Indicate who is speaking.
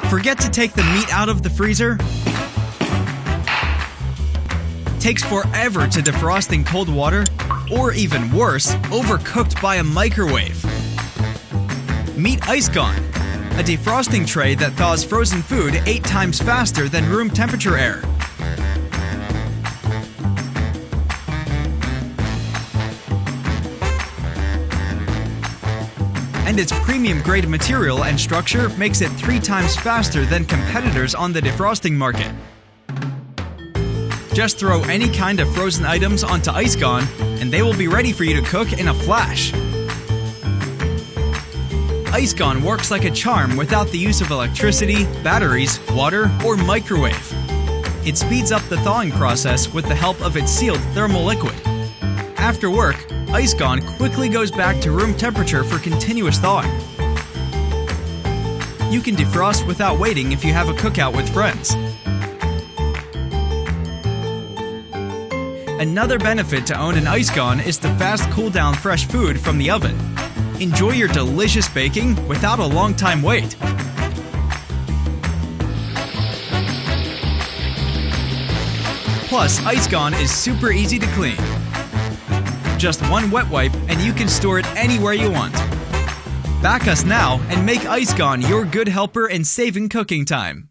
Speaker 1: Forget to take the meat out of the freezer? Takes forever to defrost in cold water? Or even worse, overcooked by a microwave. Meet ICEGONE, a defrosting tray that thaws frozen food 8 times faster than room temperature air. And its premium-grade material and structure makes it 3 times faster than competitors on the defrosting market. Just throw any kind of frozen items onto ICEGONE, and they will be ready for you to cook in a flash. ICEGONE works like a charm without the use of electricity, batteries, water, or microwave. It speeds up the thawing process with the help of its sealed thermal liquid. After work, ICEGONE quickly goes back to room temperature for continuous thawing. You can defrost without waiting if you have a cookout with friends. Another benefit to own an ICEGONE is the fast cool down fresh food from the oven. Enjoy your delicious baking without a long time wait. Plus, ICEGONE is super easy to clean. Just one wet wipe and you can store it anywhere you want. Back us now and make ICEGONE your good helper in saving cooking time.